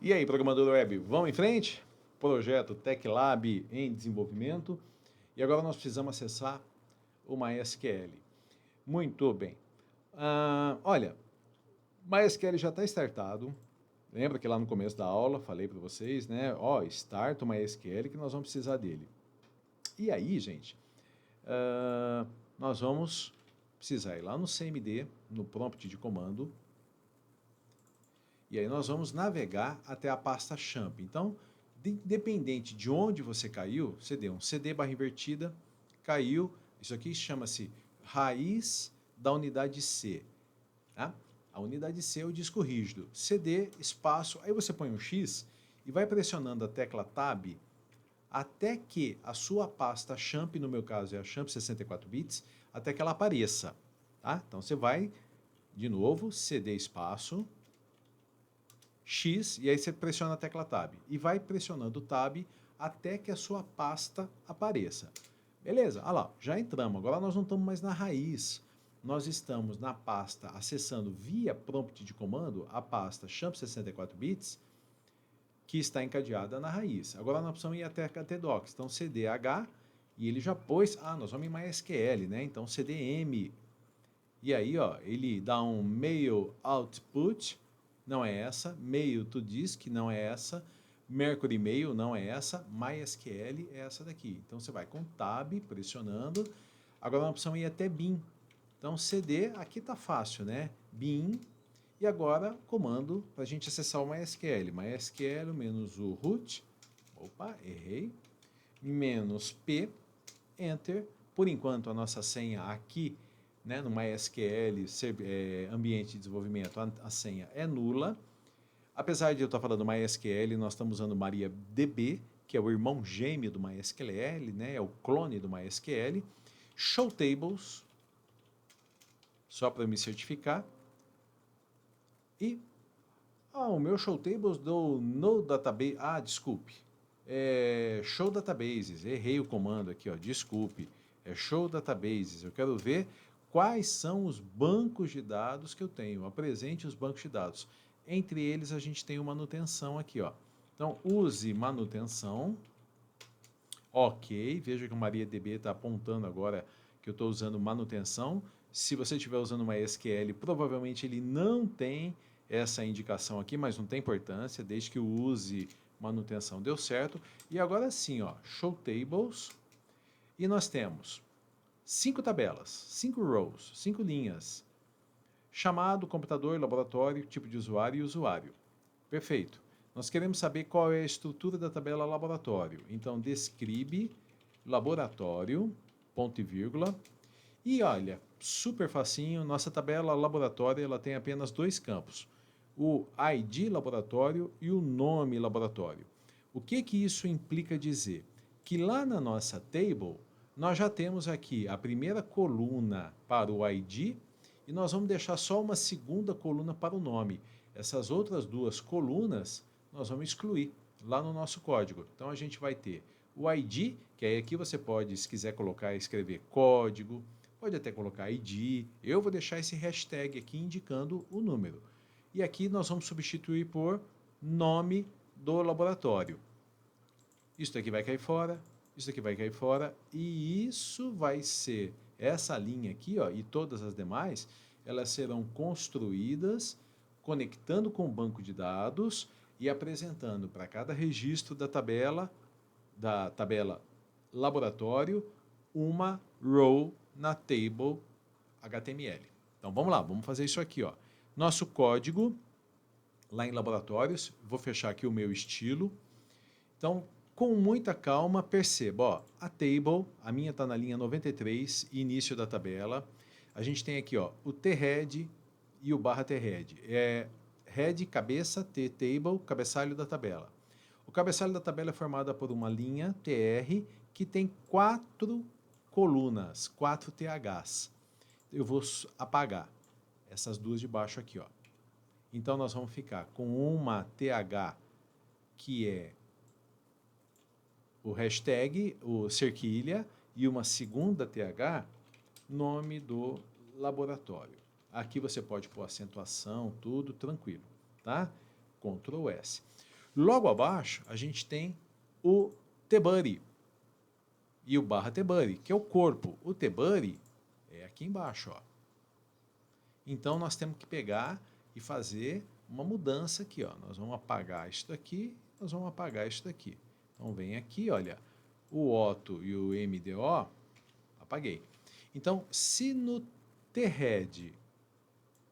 E aí, programador web, vamos em frente? Projeto TechLab em desenvolvimento. E agora nós precisamos acessar o MySQL. Muito bem. Olha, MySQL já está startado. Lembra que lá no começo da aula falei para vocês, né? Start o MySQL que nós vamos precisar dele. E aí, gente, nós vamos precisar ir lá no CMD, no prompt de comando, e aí nós vamos navegar até a pasta champ. Então, independente de onde você caiu, você deu um CD barra invertida, caiu, isso aqui chama-se raiz da unidade C. Tá? A unidade C é o disco rígido. CD, espaço, aí você põe um X e vai pressionando a tecla Tab até que a sua pasta champ, no meu caso é a champ 64 bits, até que ela apareça. Tá? Então você vai, de novo, CD espaço, X, e aí você pressiona a tecla Tab. E vai pressionando o Tab até que a sua pasta apareça. Beleza, olha lá, já entramos. Agora nós não estamos mais na raiz. Nós estamos na pasta acessando via prompt de comando a pasta champ 64 bits que está encadeada na raiz. Agora nós precisamos ir até a htdocs. Então cdh, e ele já pôs, nós vamos em MySQL, né? Então cdm. E aí, ó, ele dá um mail output, não é essa, mail to disk, não é essa, Mercury Mail, não é essa, MySQL é essa daqui. Então você vai com Tab, pressionando. Agora nós precisamos ir até bin. Então cd, aqui tá fácil, né? Bin. E agora comando para a gente acessar o MySQL. MySQL menos o root, opa, errei, menos p, enter. Por enquanto a nossa senha aqui, né, no MySQL, ambiente de desenvolvimento, a senha é nula. Apesar de eu estar falando MySQL, nós estamos usando MariaDB, que é o irmão gêmeo do MySQL, né, é o clone do MySQL. Show tables, só para me certificar. E o meu show tables do no database. Desculpe. Show databases. Errei o comando aqui, ó. Desculpe. É show databases. Eu quero ver quais são os bancos de dados que eu tenho. Apresente os bancos de dados. Entre eles a gente tem o manutenção aqui, ó. Então use manutenção. Ok. Veja que o MariaDB está apontando agora que eu estou usando manutenção. Se você estiver usando uma SQL, provavelmente ele não tem essa indicação aqui, mas não tem importância, desde que o use manutenção deu certo. E agora sim, ó, show tables, e nós temos 5 tabelas, 5 rows, 5 linhas, chamado, computador, laboratório, tipo de usuário e usuário. Perfeito. Nós queremos saber qual é a estrutura da tabela laboratório. Então, describe laboratório, ponto e vírgula. E olha, super facinho, nossa tabela laboratório ela tem apenas 2 campos, o ID laboratório e o nome laboratório. O que isso implica dizer? Que lá na nossa table, nós já temos aqui a primeira coluna para o ID e nós vamos deixar só uma segunda coluna para o nome. Essas outras 2 colunas nós vamos excluir lá no nosso código. Então a gente vai ter o ID, que aí aqui você pode, se quiser colocar, escrever código, pode até colocar ID. Eu vou deixar esse hashtag aqui indicando o número. E aqui nós vamos substituir por nome do laboratório. Isso daqui vai cair fora, isso daqui vai cair fora, e isso vai ser, essa linha aqui, ó, e todas as demais, elas serão construídas conectando com o banco de dados e apresentando para cada registro da tabela laboratório, uma row na table HTML. Então vamos lá, vamos fazer isso aqui, ó. Nosso código lá em laboratórios, vou fechar aqui o meu estilo. Então, com muita calma, perceba, ó, a table, a minha está na linha 93, início da tabela. A gente tem aqui, ó, o T-head e o barra T-head. Head, cabeça, T-table, cabeçalho da tabela. O cabeçalho da tabela é formada por uma linha TR que tem 4 colunas, 4 THs. Eu vou apagar essas 2 de baixo aqui, ó. Então nós vamos ficar com uma TH que é o hashtag, o cerquilha, e uma segunda TH, nome do laboratório. Aqui você pode pôr acentuação, tudo tranquilo, tá? Ctrl S. Logo abaixo, a gente tem o T-Buddy e o barra T-Buddy, que é o corpo. O T-Buddy é aqui embaixo, ó. Então, nós temos que pegar e fazer uma mudança aqui, ó. Nós vamos apagar isso daqui, nós vamos apagar isso daqui. Então, vem aqui, olha, o Otto e o MDO, apaguei. Então, se no T-Head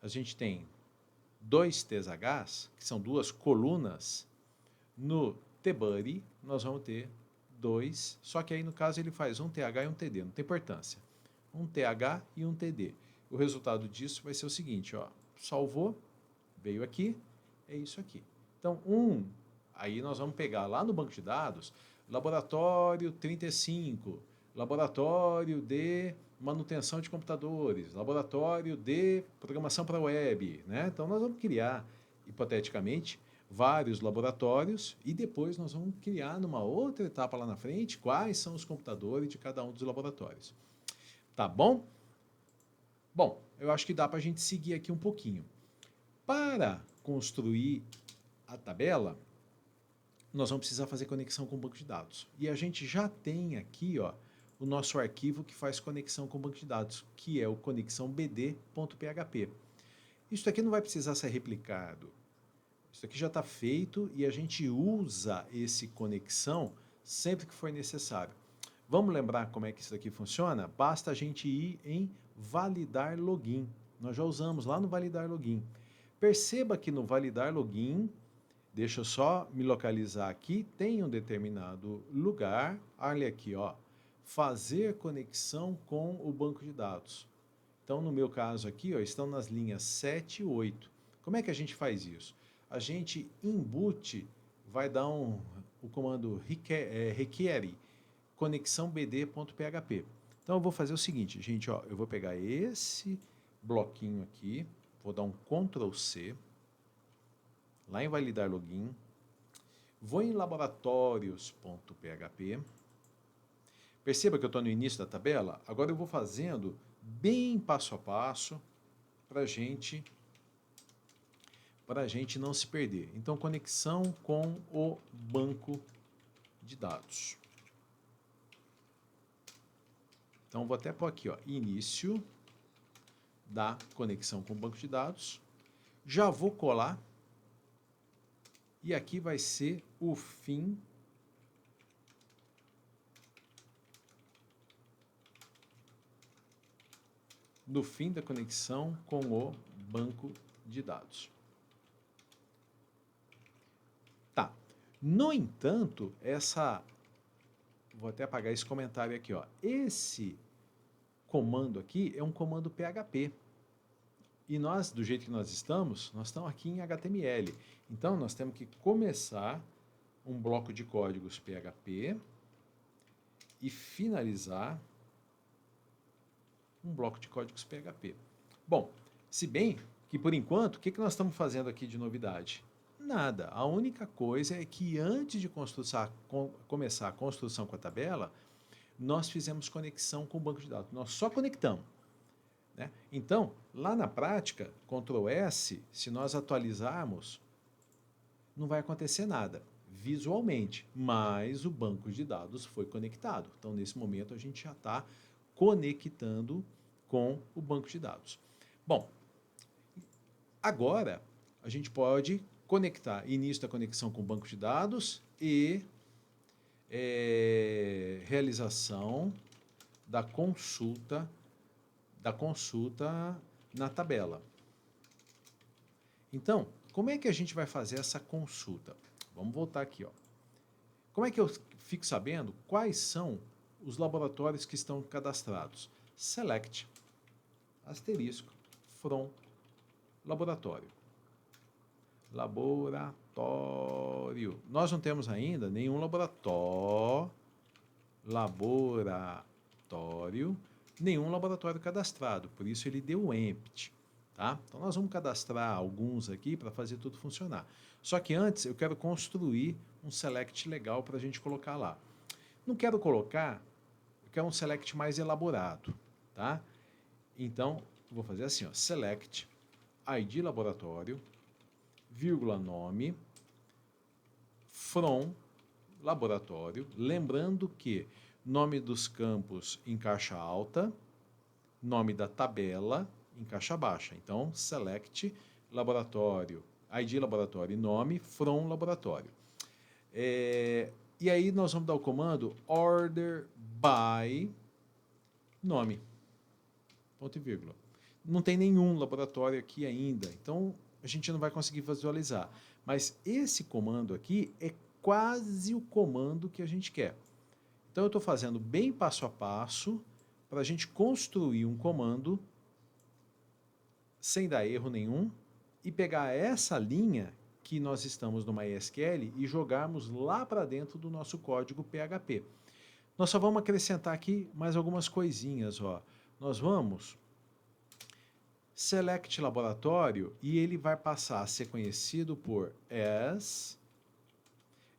a gente tem 2 THs, que são 2 colunas, no T-Buddy nós vamos ter 2, só que aí no caso ele faz um TH e um TD, não tem importância. Um TH e um TD. O resultado disso vai ser o seguinte, ó, salvou, veio aqui, é isso aqui. Então, aí nós vamos pegar lá no banco de dados, laboratório 35, laboratório de manutenção de computadores, laboratório de programação para web, né? Então, nós vamos criar, hipoteticamente, vários laboratórios e depois nós vamos criar numa outra etapa lá na frente quais são os computadores de cada um dos laboratórios. Tá bom? Bom, eu acho que dá para a gente seguir aqui um pouquinho. Para construir a tabela, nós vamos precisar fazer conexão com o banco de dados. E a gente já tem aqui, ó, o nosso arquivo que faz conexão com o banco de dados, que é o conexãobd.php. Isso aqui não vai precisar ser replicado. Isso aqui já está feito e a gente usa esse conexão sempre que for necessário. Vamos lembrar como é que isso aqui funciona? Basta a gente ir em validar login. Nós já usamos lá no validar login. Perceba que no validar login, deixa eu só me localizar aqui, tem um determinado lugar, olha aqui, ó, fazer conexão com o banco de dados. Então, no meu caso aqui, ó, estão nas linhas 7 e 8. Como é que a gente faz isso? A gente, em boot, vai dar o comando requer conexão bd.php. Então, eu vou fazer o seguinte, gente, ó, eu vou pegar esse bloquinho aqui, vou dar um Ctrl C, lá em validar login, vou em laboratórios.php, perceba que eu estou no início da tabela, agora eu vou fazendo bem passo a passo para a gente não se perder. Então, conexão com o banco de dados. Então, vou até pôr aqui, ó, início da conexão com o banco de dados. Já vou colar. E aqui vai ser o fim do fim da conexão com o banco de dados. Tá. No entanto, vou até apagar esse comentário aqui, ó. Esse comando aqui é um comando PHP. E nós, do jeito que nós estamos aqui em HTML. Então, nós temos que começar um bloco de códigos PHP e finalizar um bloco de códigos PHP. Bom, se bem que, por enquanto, o que nós estamos fazendo aqui de novidade? Nada. A única coisa é que antes de começar a construção com a tabela, nós fizemos conexão com o banco de dados. Nós só conectamos. Né? Então, lá na prática, Ctrl S, se nós atualizarmos, não vai acontecer nada visualmente, mas o banco de dados foi conectado. Então, nesse momento, a gente já está conectando com o banco de dados. Bom, agora a gente pode conectar início da conexão com o banco de dados e realização da consulta na tabela. Então, como é que a gente vai fazer essa consulta? Vamos voltar aqui, ó. Como é que eu fico sabendo quais são os laboratórios que estão cadastrados? Select, asterisco, from, laboratório. Laboratório. Nós não temos ainda nenhum laboratório, nenhum laboratório cadastrado, por isso ele deu empty. Tá? Então, nós vamos cadastrar alguns aqui para fazer tudo funcionar. Só que antes eu quero construir um select legal para a gente colocar lá. Não quero colocar, eu quero um select mais elaborado. Tá? Então, eu vou fazer assim, ó, select ID laboratório, vírgula nome, from laboratório, lembrando que nome dos campos em caixa alta, nome da tabela em caixa baixa. Então, select laboratório, ID laboratório e nome from laboratório. E aí nós vamos dar o comando order by nome, ponto e vírgula. Não tem nenhum laboratório aqui ainda, então a gente não vai conseguir visualizar. Mas esse comando aqui é quase o comando que a gente quer. Então eu estou fazendo bem passo a passo para a gente construir um comando sem dar erro nenhum e pegar essa linha que nós estamos no MySQL e jogarmos lá para dentro do nosso código PHP. Nós só vamos acrescentar aqui mais algumas coisinhas. Ó. Nós vamos select laboratório e ele vai passar a ser conhecido por as,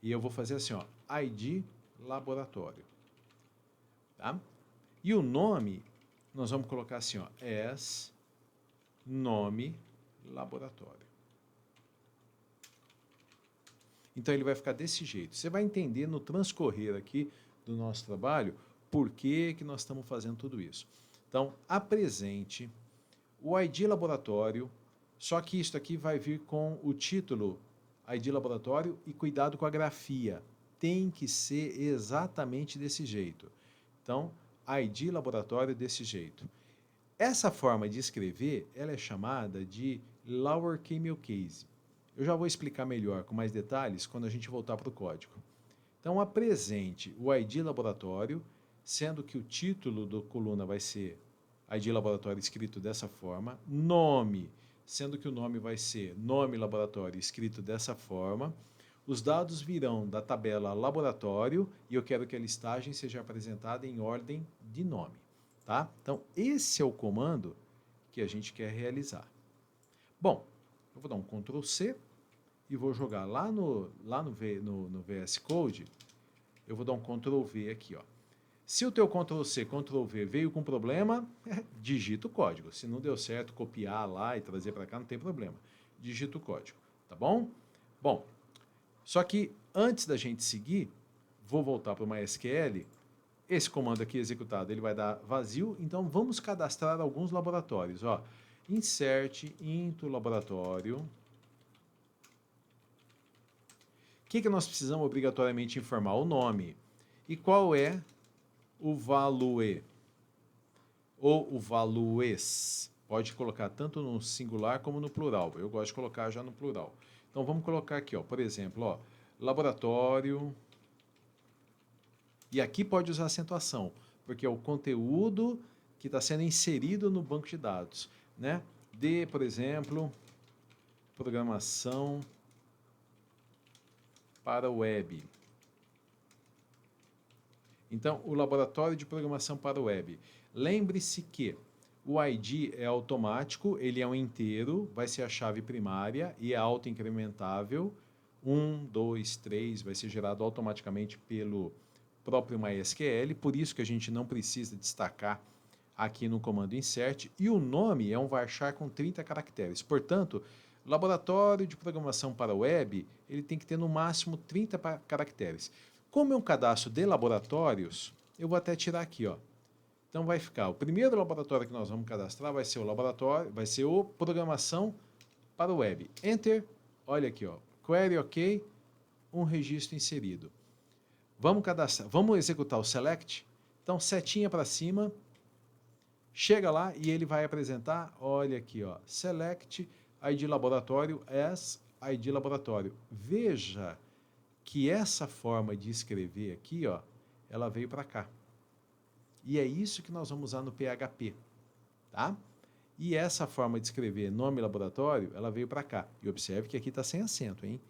e eu vou fazer assim, ó, ID laboratório. Tá? E o nome, nós vamos colocar assim, ó, as nome laboratório. Então ele vai ficar desse jeito. Você vai entender no transcorrer aqui do nosso trabalho por que nós estamos fazendo tudo isso. Então, apresente o ID laboratório, só que isso aqui vai vir com o título ID laboratório e cuidado com a grafia. Tem que ser exatamente desse jeito. Então, ID laboratório desse jeito. Essa forma de escrever, ela é chamada de lowercase. Eu já vou explicar melhor, com mais detalhes, quando a gente voltar para o código. Então, apresente o ID laboratório, sendo que o título da coluna vai ser ID laboratório escrito dessa forma, nome, sendo que o nome vai ser nome laboratório escrito dessa forma, os dados virão da tabela laboratório e eu quero que a listagem seja apresentada em ordem de nome. Tá? Então, esse é o comando que a gente quer realizar. Bom, eu vou dar um Ctrl C e vou jogar lá no VS Code, eu vou dar um Ctrl V aqui. Ó. Se o teu Ctrl C, Ctrl V veio com problema, digita o código. Se não deu certo, copiar lá e trazer para cá, não tem problema. Digita o código, tá bom? Bom, só que antes da gente seguir, vou voltar para o MySQL. Esse comando aqui executado, ele vai dar vazio, então vamos cadastrar alguns laboratórios. Ó. Insert into laboratório. O que nós precisamos obrigatoriamente informar? O nome. E qual é o value? Ou o values. Pode colocar tanto no singular como no plural. Eu gosto de colocar já no plural. Então vamos colocar aqui, ó, por exemplo, ó, laboratório. E aqui pode usar acentuação, porque é o conteúdo que está sendo inserido no banco de dados. Né? De, por exemplo, programação para web. Então, o laboratório de programação para web. Lembre-se que o ID é automático, ele é um inteiro, vai ser a chave primária e é auto-incrementável. 1, 2, 3 vai ser gerado automaticamente pelo próprio MySQL, por isso que a gente não precisa destacar aqui no comando insert. E o nome é um varchar com 30 caracteres. Portanto, laboratório de programação para web, ele tem que ter no máximo 30 caracteres. Como é um cadastro de laboratórios, eu vou até tirar aqui, ó. Então vai ficar, o primeiro laboratório que nós vamos cadastrar vai ser o laboratório, vai ser o programação para web. Enter, olha aqui, ó, query ok, um registro inserido. Vamos cadastrar, vamos executar o select. Então setinha para cima, chega lá e ele vai apresentar, olha aqui, ó, select ID laboratório as ID laboratório. Veja que essa forma de escrever aqui, ó, ela veio para cá. E é isso que nós vamos usar no PHP, tá? E essa forma de escrever nome laboratório, ela veio para cá. E observe que aqui está sem acento, hein?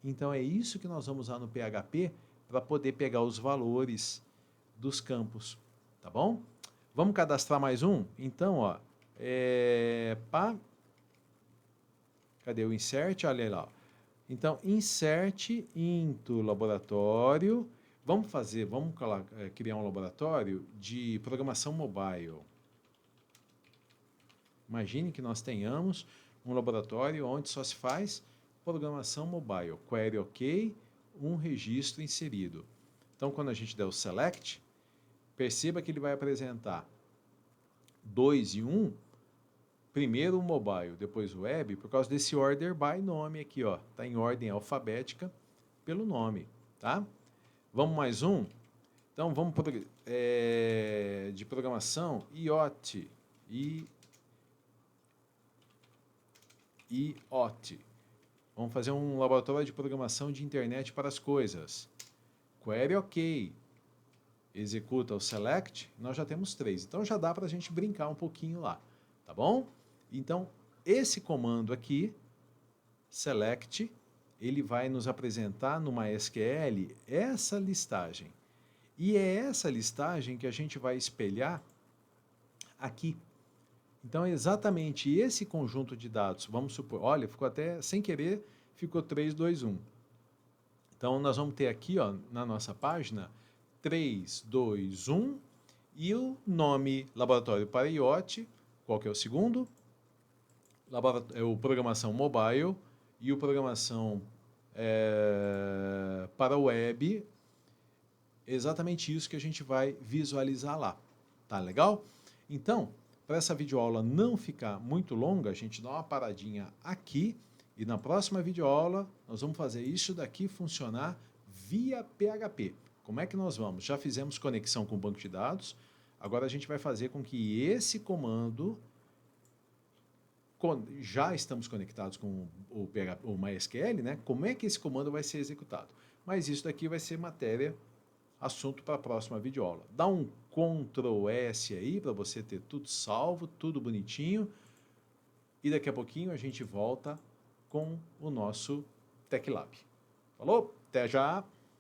Então é isso que nós vamos usar no PHP para poder pegar os valores dos campos, tá bom? Vamos cadastrar mais um? Então, ó, cadê o insert? Olha lá, ó. Então, insert into laboratório. Vamos criar um laboratório de programação mobile. Imagine que nós tenhamos um laboratório onde só se faz programação mobile. Query ok, um registro inserido. Então, quando a gente der o select, perceba que ele vai apresentar 2 e 1, primeiro o mobile, depois o web, por causa desse order by nome aqui, ó. Está em ordem alfabética pelo nome, tá? Vamos mais um? Então, vamos de programação, IoT. IoT. Vamos fazer um laboratório de programação de internet para as coisas. Query OK. Executa o select, nós já temos 3. Então já dá para a gente brincar um pouquinho lá, tá bom? Então, esse comando aqui, select, ele vai nos apresentar no MySQL essa listagem. E é essa listagem que a gente vai espelhar aqui. Então, é exatamente esse conjunto de dados. Vamos supor, olha, ficou até, sem querer, ficou 3, 2, 1. Então, nós vamos ter aqui, ó, na nossa página, 3, 2, 1, e o nome Laboratório para IoT, qual que é o segundo? É o Programação Mobile e o Programação para Web. Exatamente isso que a gente vai visualizar lá. Tá legal? Então, para essa videoaula não ficar muito longa, a gente dá uma paradinha aqui e na próxima videoaula nós vamos fazer isso daqui funcionar via PHP. Como é que nós vamos? Já fizemos conexão com o banco de dados, agora a gente vai fazer com que esse comando, já estamos conectados com o MySQL, né? Como é que esse comando vai ser executado? Mas isso daqui vai ser matéria, assunto para a próxima videoaula. Dá um Ctrl S aí para você ter tudo salvo, tudo bonitinho. E daqui a pouquinho a gente volta com o nosso TechLab. Falou? Até já!